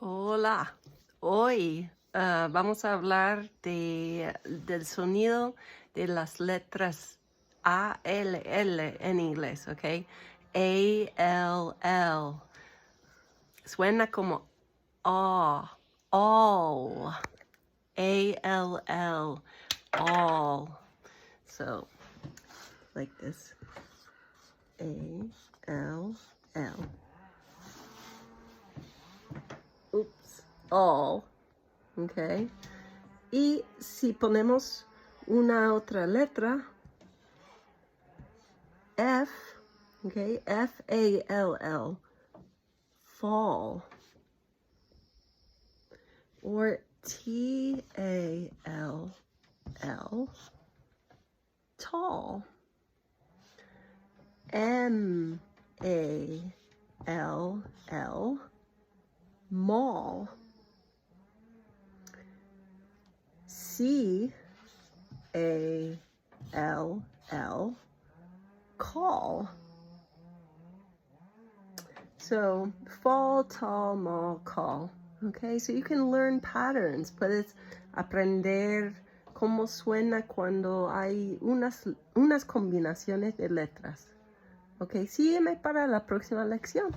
Hola, hoy vamos a hablar del sonido de las letras A-L-L en inglés, ¿ok? A-L-L. Suena como all, A-L-L, all. So, like this, A-L-L. Oops, all. Okay. Y si ponemos una otra letra, F, okay, F-A-L-L, fall. Or T-A-L-L, tall. M-A-L-L, mall. C-A-L-L, call. So, fall, tall, mall, call. Okay, so you can learn patterns. Puedes aprender cómo suena cuando hay unas combinaciones de letras. Okay, sígueme para la próxima lección.